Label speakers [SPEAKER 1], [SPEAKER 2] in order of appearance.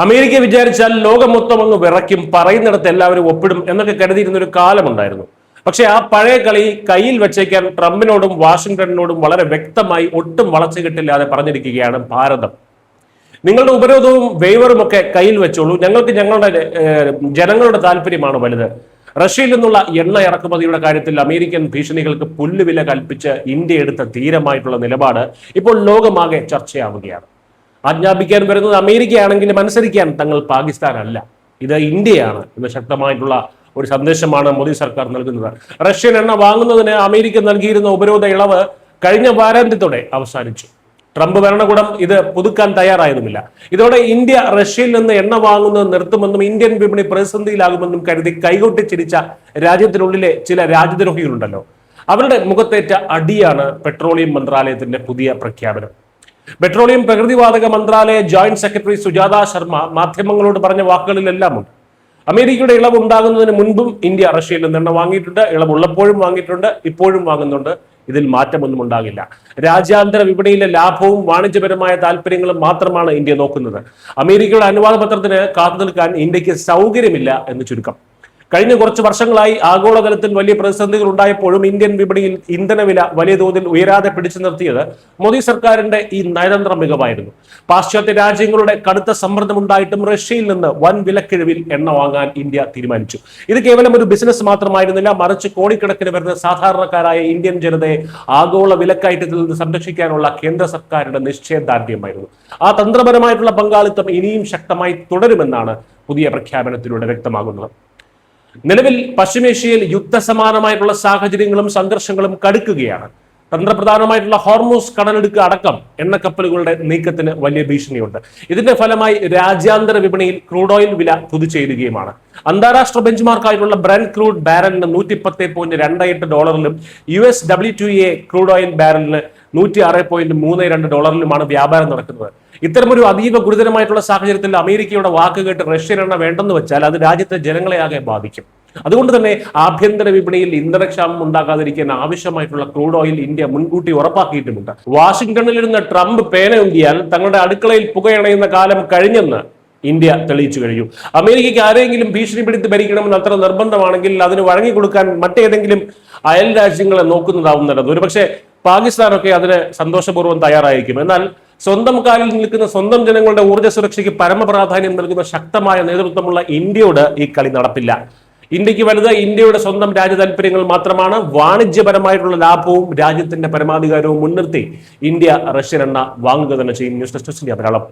[SPEAKER 1] America വിചാരിച്ചാൽ ലോകം മൊത്തം അങ്ങ് വിറയ്ക്കും, പറയുന്നിടത്ത് എല്ലാവരും ഒപ്പിടും എന്നൊക്കെ കരുതിയിരുന്ന ഒരു കാലമുണ്ടായിരുന്നു. പക്ഷെ ആ പഴയ കളി കയ്യിൽ വെച്ചേക്കാൻ ട്രംപിനോടും വാഷിംഗ്ടണിനോടും വളരെ വ്യക്തമായി ഒട്ടും വളച്ചുകെട്ടില്ലാതെ പറഞ്ഞിരിക്കുകയാണ് ഭാരതം. നിങ്ങളുടെ ഉപരോധവും വെയ്വറും ഒക്കെ കയ്യിൽ വെച്ചോളൂ, ഞങ്ങൾക്ക് ഞങ്ങളുടെ ജനങ്ങളുടെ താല്പര്യമാണ് വലുത്. റഷ്യയിൽ നിന്നുള്ള എണ്ണ ഇറക്കുമതിയുടെ കാര്യത്തിൽ അമേരിക്കൻ ഭീഷണികൾക്ക് പുല്ലുവില കൽപ്പിച്ച് ഇന്ത്യ എടുത്ത ധീരമായിട്ടുള്ള നിലപാട് ഇപ്പോൾ ലോകമാകെ ചർച്ചയാവുകയാണ്. ആജ്ഞാപിക്കാൻ വരുന്നത് അമേരിക്കയാണെങ്കിലും അനുസരിക്കാൻ തങ്ങൾ പാകിസ്ഥാൻ അല്ല, ഇത് ഇന്ത്യയാണ് എന്ന ശക്തമായിട്ടുള്ള ഒരു സന്ദേശമാണ് മോദി സർക്കാർ നൽകുന്നത്. റഷ്യൻ എണ്ണ വാങ്ങുന്നതിന് അമേരിക്ക നൽകിയിരുന്ന ഉപരോധ ഇളവ് കഴിഞ്ഞ വാരാന്ത്യത്തോടെ അവസാനിച്ചു. ട്രംപ് ഭരണകൂടം ഇത് പുതുക്കാൻ തയ്യാറായതുമില്ല. ഇതോടെ ഇന്ത്യ റഷ്യയിൽ നിന്ന് എണ്ണ വാങ്ങുന്നത് നിർത്തുമെന്നും ഇന്ത്യൻ വിപണി പ്രതിസന്ധിയിലാകുമെന്നും കരുതി കൈകൊട്ടിച്ചിരിച്ച രാജ്യത്തിനുള്ളിലെ ചില രാജ്യദ്രോഹികളുണ്ടല്ലോ, അവരുടെ മുഖത്തേറ്റ അടിയാണ് പെട്രോളിയം മന്ത്രാലയത്തിന്റെ പുതിയ പ്രഖ്യാപനം. പെട്രോളിയം പ്രകൃതിവാതക മന്ത്രാലയ ജോയിന്റ് സെക്രട്ടറി സുജാത ശർമ്മ മാധ്യമങ്ങളോട് പറഞ്ഞ വാക്കുകളിലെല്ലാം ഉണ്ട്. അമേരിക്കയുടെ ഇളവ് ഉണ്ടാകുന്നതിന് മുൻപും ഇന്ത്യ റഷ്യയിൽ നിന്ന് എണ്ണ വാങ്ങിയിട്ടുണ്ട്, ഇളവുള്ളപ്പോഴും വാങ്ങിയിട്ടുണ്ട്, ഇപ്പോഴും വാങ്ങുന്നുണ്ട്. ഇതിൽ മാറ്റമൊന്നും ഉണ്ടാകില്ല. രാജ്യാന്തര വിപണിയിലെ ലാഭവും വാണിജ്യപരമായ താല്പര്യങ്ങളും മാത്രമാണ് ഇന്ത്യ നോക്കുന്നത്. അമേരിക്കയുടെ അനുവാദ പത്രത്തിന് കാത്തു നിൽക്കാൻ ഇന്ത്യക്ക് സൗകര്യമില്ല എന്ന് ചുരുക്കം. കഴിഞ്ഞ കുറച്ച് വർഷങ്ങളായി ആഗോളതലത്തിൽ വലിയ പ്രതിസന്ധികൾ ഉണ്ടായപ്പോഴും ഇന്ത്യൻ വിപണിയിൽ ഇന്ധനവില വലിയ തോതിൽ ഉയരാതെ പിടിച്ചു നിർത്തിയത് മോദി സർക്കാരിന്റെ ഈ നയതന്ത്ര മികവായിരുന്നു. പാശ്ചാത്യ രാജ്യങ്ങളുടെ കടുത്ത സമ്മർദ്ദമുണ്ടായിട്ടും റഷ്യയിൽ നിന്ന് വൻ വിലക്കിഴിവിൽ എണ്ണ വാങ്ങാൻ ഇന്ത്യ തീരുമാനിച്ചു. ഇത് കേവലം ഒരു ബിസിനസ് മാത്രമായിരുന്നില്ല, മറിച്ച് കോടിക്കണക്കിന് വരുന്ന സാധാരണക്കാരായ ഇന്ത്യൻ ജനതയെ ആഗോള വിലക്കയറ്റത്തിൽ നിന്ന് സംരക്ഷിക്കാനുള്ള കേന്ദ്ര സർക്കാരിന്റെ നിശ്ചയദാർഢ്യമായിരുന്നു. ആ തന്ത്രപരമായിട്ടുള്ള പങ്കാളിത്തം ഇനിയും ശക്തമായി തുടരുമെന്നാണ് പുതിയ പ്രഖ്യാപനത്തിലൂടെ വ്യക്തമാകുന്നത്. നിലവിൽ പശ്ചിമേഷ്യയിൽ യുദ്ധസമാനമായിട്ടുള്ള സാഹചര്യങ്ങളും സംഘർഷങ്ങളും കടുക്കുകയാണ്. തന്ത്രപ്രധാനമായിട്ടുള്ള ഹോർമൂസ് കടലിടുക്ക് അടക്കം എണ്ണക്കപ്പലുകളുടെ നീക്കത്തിന് വലിയ ഭീഷണിയുണ്ട്. ഇതിന്റെ ഫലമായി രാജ്യാന്തര വിപണിയിൽ ക്രൂഡ് ഓയിൽ വില കുതിച്ചുയരുകയുമാണ്. അന്താരാഷ്ട്ര ബെഞ്ച്മാർക്കായിട്ടുള്ള ബ്രന്റ് ക്രൂഡ് ബാരലിന് $110.28 US ക്രൂഡ് ഓയിൽ ബാരലിന് $106.32 വ്യാപാരം നടക്കുന്നത്. ഇത്തരമൊരു അതീവ ഗുരുതരമായിട്ടുള്ള സാഹചര്യത്തിൽ അമേരിക്കയുടെ വാക്ക് കേട്ട് റഷ്യൻ എണ്ണ വേണ്ടെന്ന് വെച്ചാൽ അത് രാജ്യത്തെ ജനങ്ങളെയാകെ ബാധിക്കും. അതുകൊണ്ട് തന്നെ ആഭ്യന്തര വിപണിയിൽ ഇന്ധനക്ഷാമം ഉണ്ടാകാതിരിക്കാൻ ആവശ്യമായിട്ടുള്ള ക്രൂഡ് ഓയിൽ ഇന്ത്യ മുൻകൂട്ടി ഉറപ്പാക്കിയിട്ടുമുണ്ട്. വാഷിംഗ്ടണിലിരുന്ന ട്രംപ് പേനയുന്തിയാൽ തങ്ങളുടെ അടുക്കളയിൽ പുകയണയുന്ന കാലം കഴിഞ്ഞെന്ന് ഇന്ത്യ തെളിയിച്ചു കഴിഞ്ഞു. അമേരിക്കയ്ക്ക് ആരെങ്കിലും ഭീഷണിപ്പെടുത്തി ഭരിക്കണമെന്ന് അത്ര നിർബന്ധമാണെങ്കിൽ അതിന് വഴങ്ങിക്കൊടുക്കാൻ മറ്റേതെങ്കിലും അയൽ രാജ്യങ്ങളെ നോക്കുന്നതാവും നല്ലത്. ഒരുപക്ഷെ പാകിസ്ഥാനൊക്കെ അതിന് സന്തോഷപൂർവ്വം തയ്യാറായിരിക്കും. എന്നാൽ സ്വന്തം കാലിൽ നിൽക്കുന്ന സ്വന്തം ജനങ്ങളുടെ ഊർജ്ജ സുരക്ഷയ്ക്ക് പരമപ്രാധാന്യം നൽകുന്ന ശക്തമായ നേതൃത്വമുള്ള ഇന്ത്യയോട് ഈ കളി നടപ്പില്ല. ഇന്ത്യക്ക് വലുത് ഇന്ത്യയുടെ സ്വന്തം രാജ്യ താല്പര്യങ്ങൾ മാത്രമാണ്. വാണിജ്യപരമായിട്ടുള്ള ലാഭവും രാജ്യത്തിന്റെ പരമാധികാരവും മുൻനിർത്തി ഇന്ത്യ റഷ്യൻ എണ്ണ വാങ്ങുക തന്നെ ചെയ്യും. News desk India Malayalam.